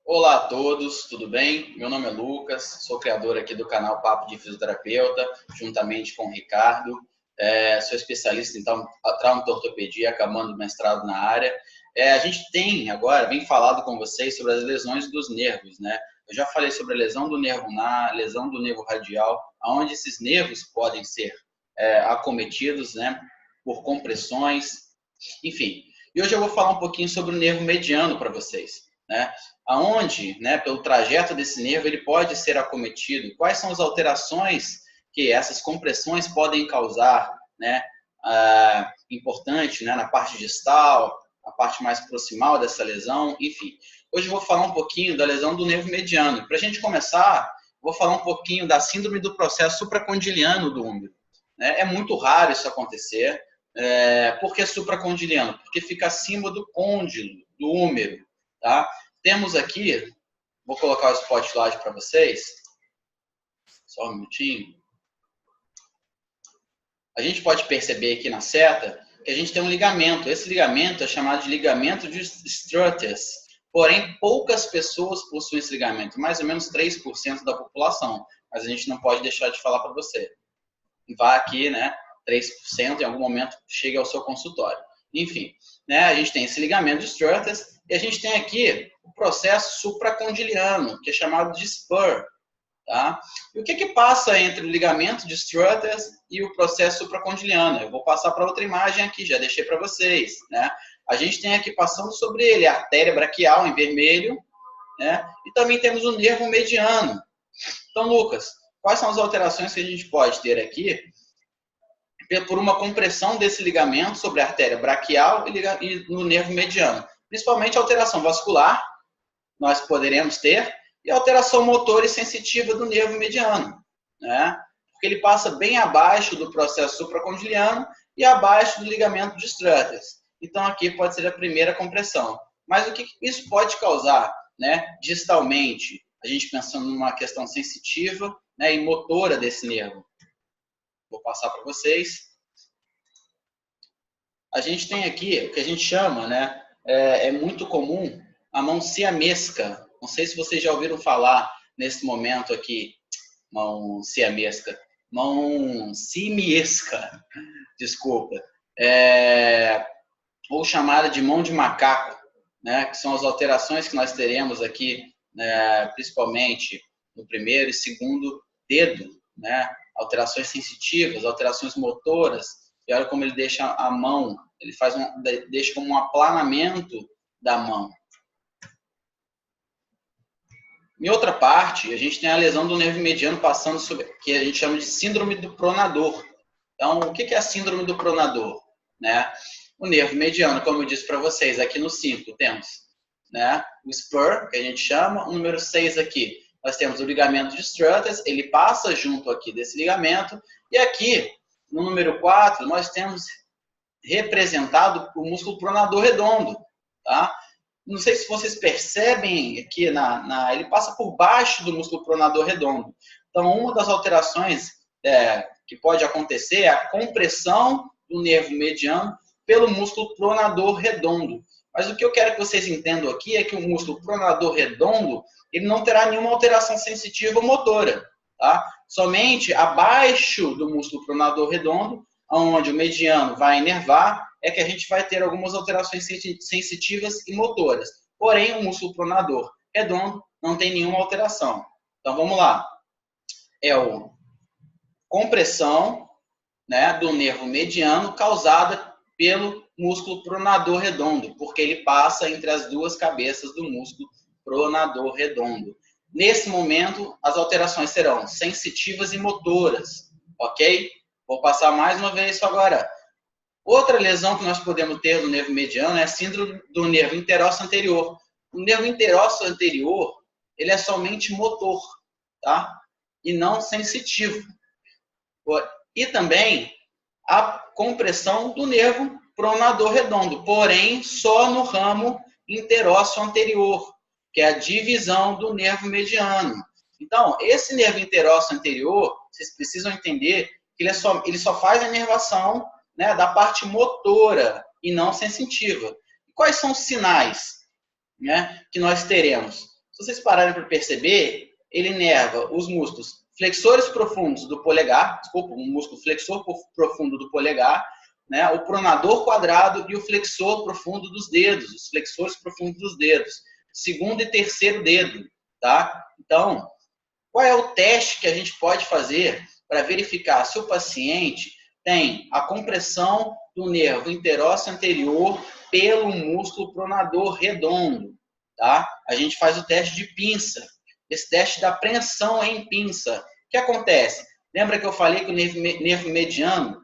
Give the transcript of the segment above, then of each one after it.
Olá a todos, tudo bem? Meu nome é Lucas, sou criador aqui do canal Papo de Fisioterapeuta, juntamente com o Ricardo. Sou especialista em traumatortopedia, acabando o mestrado na área. A gente vem falado com vocês sobre as lesões dos nervos, né? Eu já falei sobre a lesão do nervo ulnar, lesão do nervo radial, onde esses nervos podem ser acometidos, né, por compressões, enfim. E hoje eu vou falar um pouquinho sobre o nervo mediano para vocês, né? Aonde, né, pelo trajeto desse nervo, ele pode ser acometido, quais são as alterações que essas compressões podem causar, né, importante, né, na parte distal, a parte mais proximal dessa lesão, enfim. Hoje eu vou falar um pouquinho da lesão do nervo mediano. Para a gente começar, vou falar um pouquinho da síndrome do processo supracondiliano do úmero. É muito raro isso acontecer. Por que supracondiliano? Porque fica acima do côndilo, do úmero, tá? Temos aqui, vou colocar o spotlight para vocês, só um minutinho. A gente pode perceber aqui na seta que a gente tem um ligamento. Esse ligamento é chamado de ligamento de Struttus. Porém, poucas pessoas possuem esse ligamento, mais ou menos 3% da população. Mas a gente não pode deixar de falar para você. Vá aqui, né? 3% em algum momento chega ao seu consultório. Enfim, né, a gente tem esse ligamento de Struttus e a gente tem aqui o processo supracondiliano, que é chamado de spur. Tá? E o que passa entre o ligamento de Struttus e o processo supracondiliano? Eu vou passar para outra imagem aqui, já deixei para vocês. Né? A gente tem aqui passando sobre ele a artéria braquial em vermelho, né? E também temos o nervo mediano. Então, Lucas, quais são as alterações que a gente pode ter aqui por uma compressão desse ligamento sobre a artéria braquial e no nervo mediano? Principalmente alteração vascular, nós poderemos ter, e alteração motora e sensitiva do nervo mediano, né? Porque ele passa bem abaixo do processo supracondiliano e abaixo do ligamento de Struttus. Então, aqui pode ser a primeira compressão. Mas o que isso pode causar, né, distalmente? A gente pensando numa questão sensitiva, né, e motora desse nervo. Vou passar para vocês. A gente tem aqui o que a gente chama, né, é muito comum, a mão siamesca. Não sei se vocês já ouviram falar nesse momento aqui, mão siamesca, mão simiesca, desculpa, ou chamada de mão de macaco, né, que são as alterações que nós teremos aqui, né, principalmente no primeiro e segundo dedo, né, alterações sensitivas, alterações motoras, e olha como ele deixa a mão, ele deixa como um aplanamento da mão. Em outra parte, a gente tem a lesão do nervo mediano passando sobre, que a gente chama de síndrome do pronador. Então, o que é a síndrome do pronador? Né? O nervo mediano, como eu disse para vocês, aqui no 5 temos, né, o spur, que a gente chama, o número 6 aqui. Nós temos o ligamento de Struttus, ele passa junto aqui desse ligamento, e aqui, no número 4, nós temos representado o músculo pronador redondo, tá? Não sei se vocês percebem aqui, ele passa por baixo do músculo pronador redondo. Então, uma das alterações que pode acontecer é a compressão do nervo mediano pelo músculo pronador redondo. Mas o que eu quero que vocês entendam aqui é que o músculo pronador redondo, ele não terá nenhuma alteração sensitiva ou motora, tá? Somente abaixo do músculo pronador redondo, onde o mediano vai inervar, é que a gente vai ter algumas alterações sensitivas e motoras. Porém, o músculo pronador redondo não tem nenhuma alteração. Então, vamos lá. É a compressão, né, do nervo mediano causada pelo músculo pronador redondo, porque ele passa entre as duas cabeças do músculo pronador redondo. Nesse momento, as alterações serão sensitivas e motoras, ok? Vou passar mais uma vez isso agora. Outra lesão que nós podemos ter no nervo mediano é a síndrome do nervo interósseo anterior. O nervo interósseo anterior, ele é somente motor, tá? E não sensitivo. E também a compressão do nervo pronador redondo, porém só no ramo interósseo anterior, que é a divisão do nervo mediano. Então, esse nervo interósseo anterior, vocês precisam entender que ele só faz a inervação, né, da parte motora e não sensitiva. E quais são os sinais, né, que nós teremos? Se vocês pararem para perceber, ele inerva os músculos flexores profundos do polegar, desculpa, o músculo flexor profundo do polegar, né, o pronador quadrado e o flexor profundo dos dedos, os flexores profundos dos dedos, segundo e terceiro dedo, tá? Então, qual é o teste que a gente pode fazer para verificar se o paciente tem a compressão do nervo interósseo anterior pelo músculo pronador redondo, tá? A gente faz o teste de pinça, esse teste da apreensão em pinça. O que acontece? Lembra que eu falei que o nervo mediano,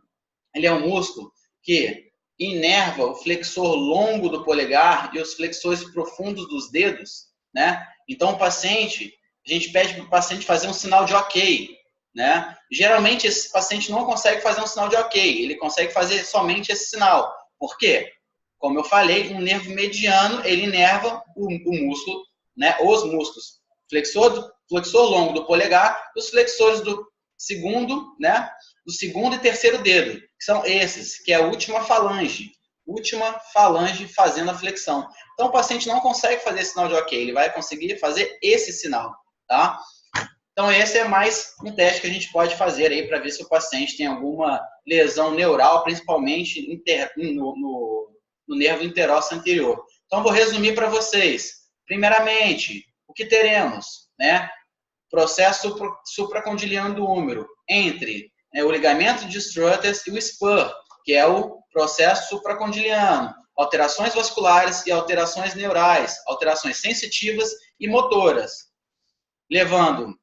ele é um músculo que inerva o flexor longo do polegar e os flexores profundos dos dedos, né? Então, a gente pede para o paciente fazer um sinal de ok, né? Geralmente, esse paciente não consegue fazer um sinal de ok, ele consegue fazer somente esse sinal. Por quê? Como eu falei, um nervo mediano, ele inerva o músculo, né? Os músculos flexor longo do polegar e os flexores do segundo, né? Do segundo e terceiro dedo, que são esses, que é a última falange fazendo a flexão. Então, o paciente não consegue fazer esse sinal de ok, ele vai conseguir fazer esse sinal, tá? Então, esse é mais um teste que a gente pode fazer aí para ver se o paciente tem alguma lesão neural, principalmente no nervo interósseo anterior. Então, vou resumir para vocês. Primeiramente, o que teremos, né? Processo supracondiliano do húmero entre o ligamento de Struther e o spur, que é o processo supracondiliano. Alterações vasculares e alterações neurais, alterações sensitivas e motoras, levando,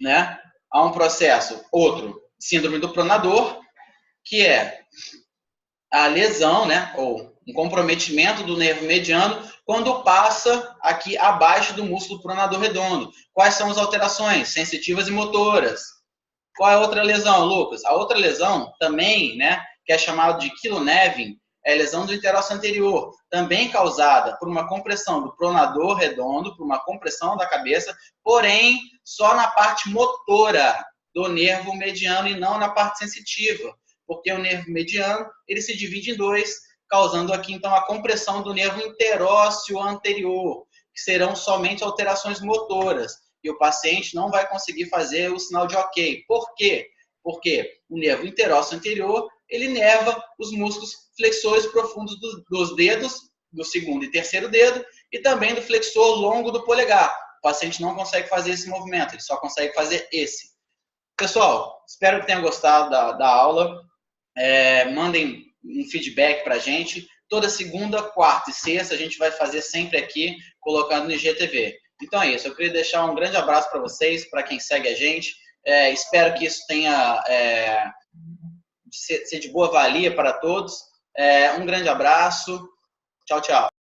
né, a um processo, síndrome do pronador, que é a lesão, né, ou um comprometimento do nervo mediano quando passa aqui abaixo do músculo pronador redondo. Quais são as alterações? Sensitivas e motoras. Qual é a outra lesão, Lucas? A outra lesão também, né, que é chamada de Killow-Nevin, é a lesão do interósseo anterior, também causada por uma compressão do pronador redondo, por uma compressão da cabeça, porém só na parte motora do nervo mediano e não na parte sensitiva, porque o nervo mediano ele se divide em dois, causando aqui então a compressão do nervo interósseo anterior, que serão somente alterações motoras, e o paciente não vai conseguir fazer o sinal de ok. Por quê? Porque o nervo interósseo anterior ele inerva os músculos flexores profundos dos dedos, do segundo e terceiro dedo, e também do flexor longo do polegar. O paciente não consegue fazer esse movimento, ele só consegue fazer esse. Pessoal, espero que tenham gostado da aula. Mandem um feedback para a gente. Toda segunda, quarta e sexta a gente vai fazer sempre aqui, colocando no IGTV. Então é isso, eu queria deixar um grande abraço para vocês, para quem segue a gente. Espero que isso tenha ser de boa valia para todos. Um grande abraço. Tchau, tchau.